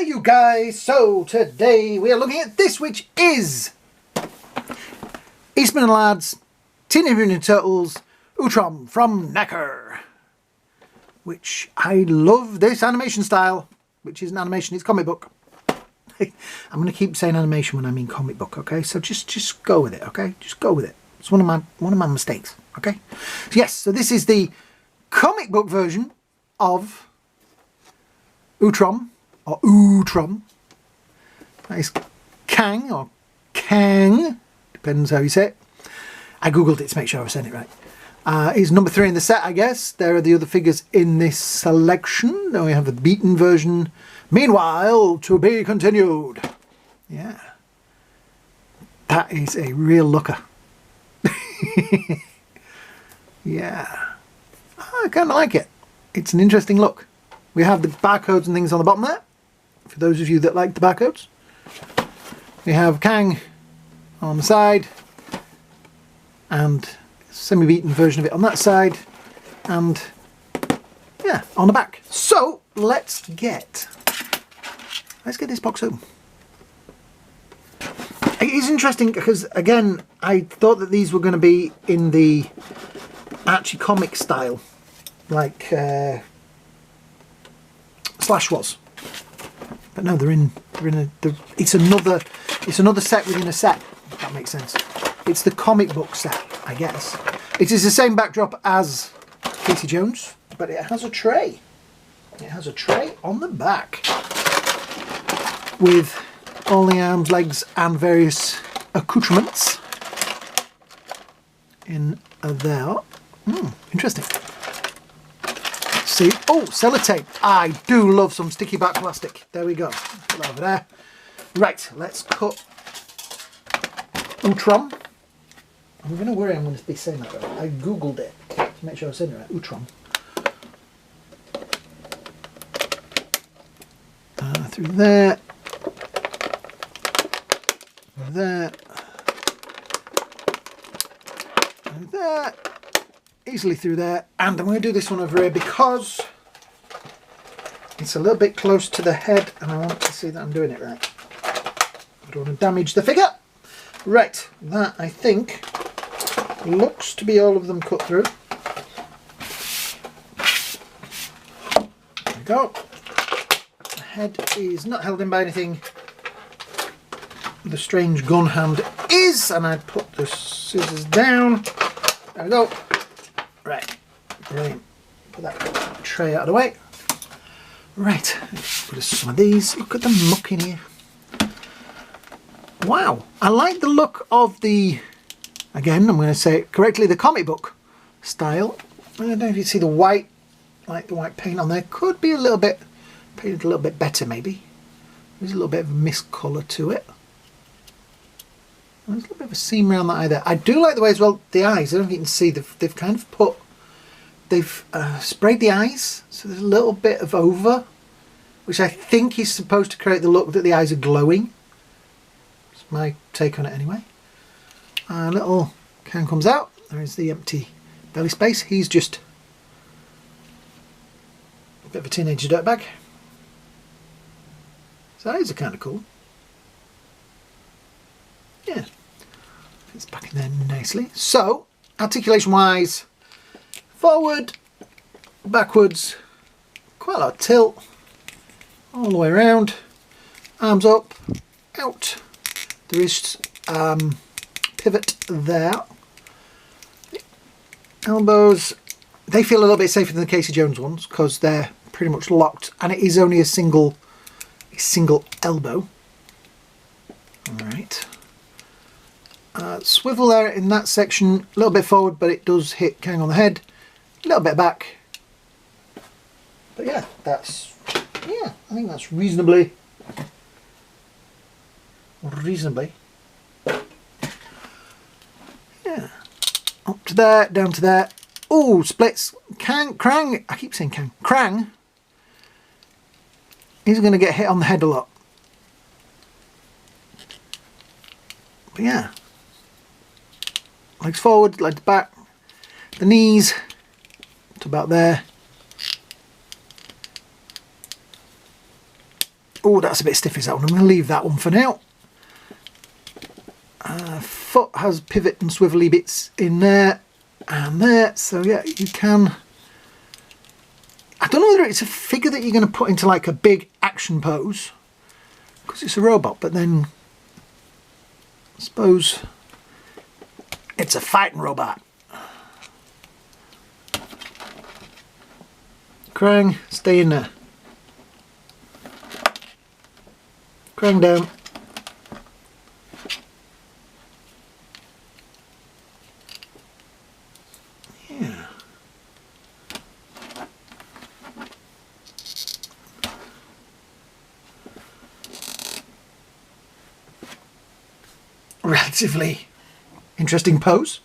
Hey you guys, so today we are looking at this, which is Eastman and Laird, Teenage Mutant Ninja Turtles, Utrom from neca. Which I love this animation style, which is an animation, it's comic book. I'm going to keep saying animation when I mean comic book, okay? So just go with it, okay? Just go with it. It's one of my mistakes, okay? So yes, so this is the comic book version of Utrom, or Utrom. That is Kang, or Kang, depends how you say it. I googled it to make sure I was saying it right. He's number 3 in the set, I guess. There are the other figures in this selection. Then we have the beaten version. Meanwhile, to be continued. Yeah. That is a real looker. Yeah. I kind of like it. It's an interesting look. We have the barcodes and things on the bottom there, for those of you that like the barcodes. We have Kang on the side, and semi-beaten version of it on that side, and yeah, on the back. So let's get this box open. It is interesting because, again, I thought that these were going to be in the Archie comic style, like Slash was, but no, it's another set within a set, if that makes sense. It's the comic book set, I guess. It is the same backdrop as Casey Jones, but it has a tray. It has a tray on the back with all the arms, legs, and various accoutrements in there. Interesting. See, oh, sellotape. I do love some sticky back plastic. There we go. Put that over there. Right, let's cut Utrom. I'm going to worry I'm going to be saying that right. I googled it to make sure I said it right. Utrom. Through there. There. And there. Easily through there, and I'm going to do this one over here because it's a little bit close to the head and I want to see that I'm doing it right. I don't want to damage the figure. Right, that I think looks to be all of them cut through. There we go. The head is not held in by anything. The strange gun hand is, and I put the scissors down. There we go. Right, brilliant. Put that tray out of the way. Right, put some of these. Look at the muck in here. Wow, I like the look of the, again, I'm going to say it correctly, the comic book style. I don't know if you see the white, like the white paint on there. Could be a little bit, painted a little bit better maybe. There's a little bit of a mist colour to it. There's a little bit of a seam around that eye there. I do like the way as well, the eyes, I don't know if you can see, they've kind of put, they've sprayed the eyes, so there's a little bit of over, which I think is supposed to create the look that the eyes are glowing. That's my take on it anyway. A little can comes out, there is the empty belly space. He's just a bit of a teenage dirtbag. His eyes are kind of cool. Yeah, fits back in there nicely. So, articulation wise, forward, backwards, quite a lot of tilt, all the way around, arms up, out, the wrist pivot there, elbows, they feel a little bit safer than the Casey Jones ones because they're pretty much locked and it is only a single elbow. Alright. Swivel there in that section, a little bit forward, but it does hit Kang on the head. A little bit back. But yeah, I think that's reasonably. Yeah. Up to there, down to there. Oh, splits. Krang, I keep saying Kang. Kraang is going to get hit on the head a lot. But yeah. Legs forward, legs back, the knees to about there. Oh, that's a bit stiff, is that one? I'm going to leave that one for now. Foot has pivot and swivelly bits in there and there, so yeah, you can... I don't know whether it's a figure that you're going to put into like a big action pose, because it's a robot, but then I suppose it's a fighting robot. Krang, stay in there. Krang down. Yeah. Relatively interesting pose.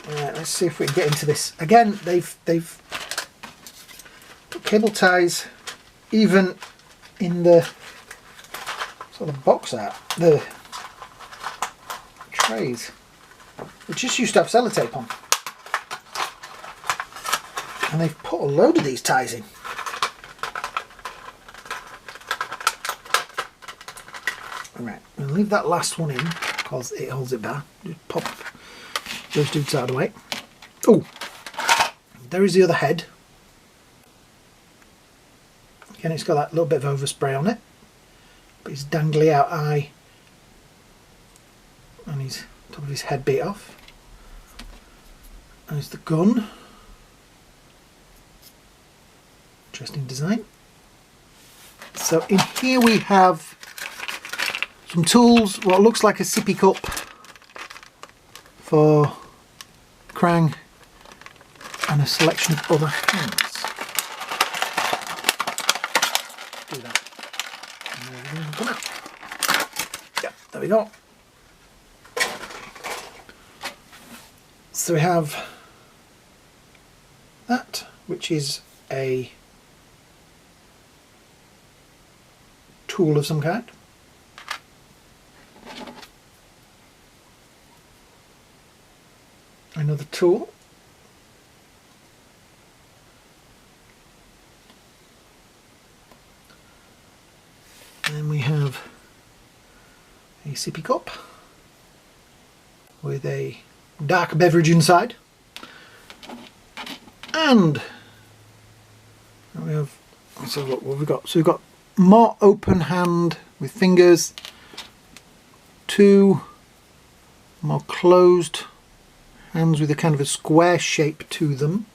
Let's see if we can get into this. Again, they've put cable ties even in the sort of box art, the trays. We just used to have sellotape on, and they've put a load of these ties in. Right, we'll leave that last one in because it holds it back. Just pop those dudes out of the way. Oh, there is the other head. Again, it's got that little bit of overspray on it, but his dangly out eye and his top of his head beat off. And there's the gun. Interesting design. So in here we have some tools, what looks like a sippy cup for Kraang, and a selection of other hands. Do that. And come out. Yeah, there we go. So we have that, which is a tool of some kind. Another tool. And then we have a sippy cup with a dark beverage inside. And we have, let's have a look what we've got. So we've got more open hand with fingers, two more closed hands with a kind of a square shape to them.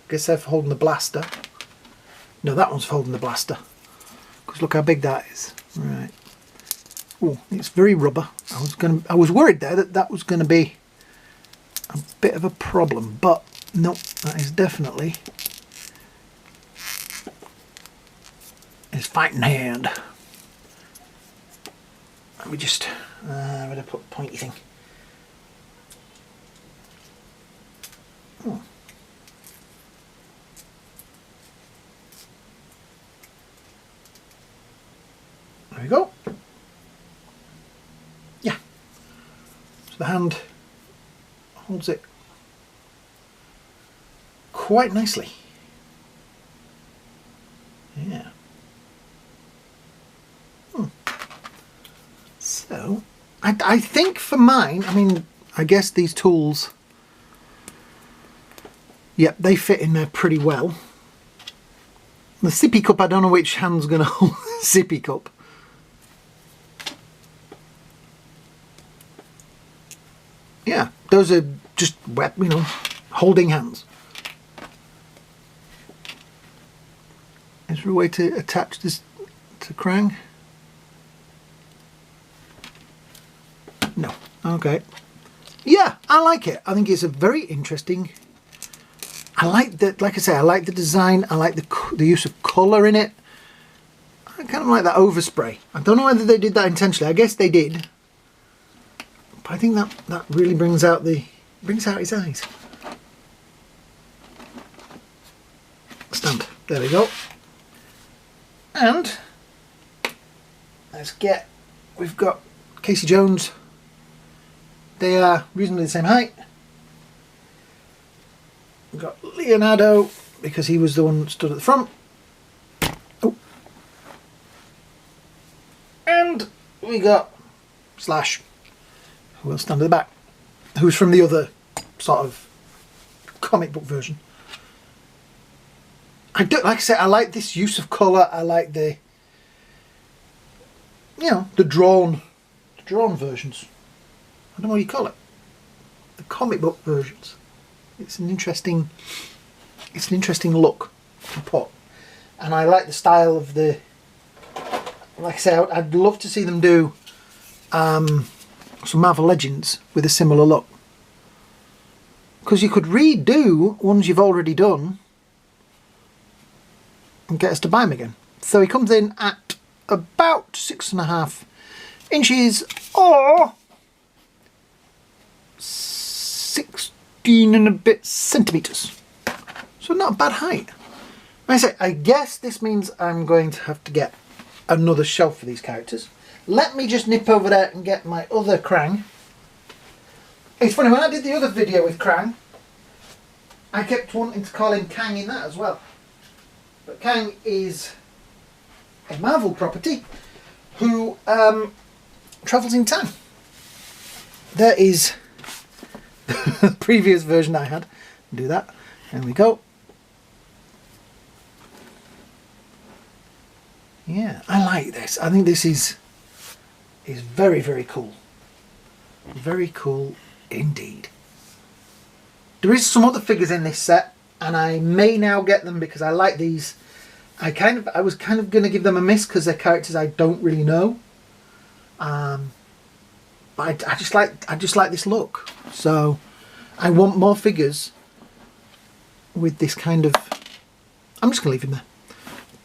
I guess they're for holding the blaster. No, that one's for holding the blaster. Because look how big that is. Right. Oh, it's very rubber. I was worried there that was going to be a bit of a problem, but no, that is definitely his fighting hand. Let me just where did I put the pointy thing? Oh. There we go. Yeah. So the hand holds it quite nicely. Yeah. So I think for mine, I mean, I guess these tools, yep, they fit in there pretty well. The sippy cup, I don't know which hand's going to hold the sippy cup. Yeah, those are just wet, you know, holding hands. Is there a way to attach this to Kraang? No. Okay. Yeah, I like it. I think it's a very interesting. I like the, like I say, I like the design. I like the use of colour in it. I kind of like that overspray. I don't know whether they did that intentionally. I guess they did. But I think that really brings out his eyes. Stand. There we go. And we've got Casey Jones. They are reasonably the same height. We've got Leonardo, because he was the one that stood at the front. Oh. we got Slash, who will stand at the back, who's from the other sort of comic book version. Like I said, I like this use of colour. I like the, you know, the drawn versions. I don't know what you call it. The comic book versions. It's an interesting look to put, and I like the style of the. Like I say, I'd love to see them do some Marvel Legends with a similar look, because you could redo ones you've already done and get us to buy them again. So he comes in at about 6.5 inches or 16 and a bit centimetres. So not a bad height. Like I say, I guess this means I'm going to have to get another shelf for these characters. Let me just nip over there and get my other Krang. It's funny, when I did the other video with Krang, I kept wanting to call him Kang in that as well. But Kang is a Marvel property who travels in time. There is the previous version I had. Do that. There we go. Yeah, I like this. I think this is very, very cool. Very cool indeed. There is some other figures in this set, and I may now get them because I like these. I was kind of going to give them a miss because they're characters I don't really know. But I just like this look. So I want more figures with this kind of. I'm just going to leave him there.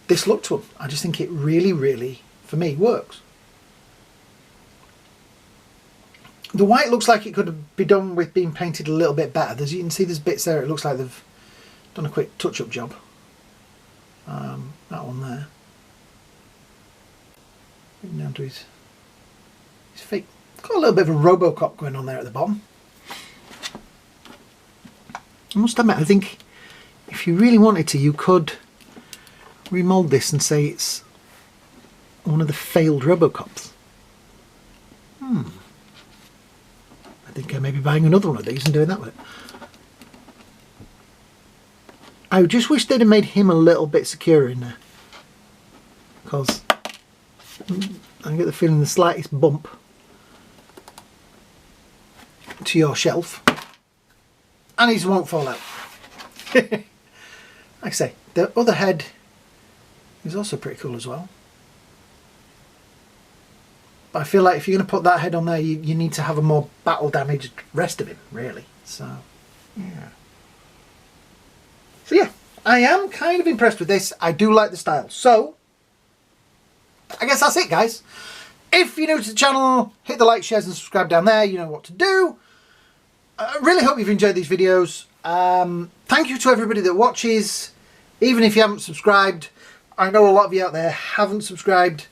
This look to them. I just think it really, really, for me, works. The white looks like it could be done with being painted a little bit better. As you can see, there's bits there. It looks like they've done a quick touch-up job. That one there. Down to his feet. Got a little bit of a Robocop going on there at the bottom. I must admit, I think if you really wanted to, you could remold this and say it's one of the failed Robocops. I think I may be buying another one of these and doing that with it. I just wish they'd have made him a little bit secure in there, because I get the feeling the slightest bump to your shelf and these won't fall out. Like I say, the other head is also pretty cool as well. But I feel like if you're going to put that head on there, you need to have a more battle damaged rest of him, really. So, yeah. So yeah, I am kind of impressed with this. I do like the style. So, I guess that's it, guys. If you're new to the channel, hit the like, shares and subscribe down there. You know what to do. I really hope you've enjoyed these videos. Thank you to everybody that watches. Even if you haven't subscribed, I know a lot of you out there haven't subscribed.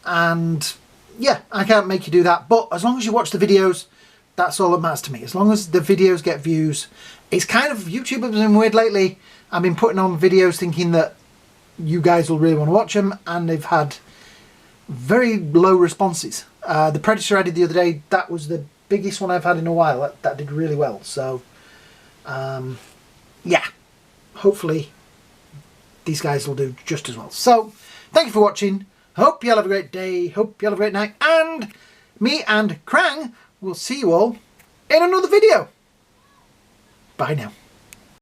And yeah, I can't make you do that. But as long as you watch the videos, that's all that matters to me. As long as the videos get views. It's kind of, YouTube has been weird lately. I've been putting on videos thinking that you guys will really want to watch them, and they've had very low responses. The Predator I did the other day, that was the biggest one I've had in a while. That did really well. So, yeah, hopefully these guys will do just as well. So, thank you for watching. Hope you all have a great day. Hope you all have a great night. And me and Krang will see you all in another video. Bye now.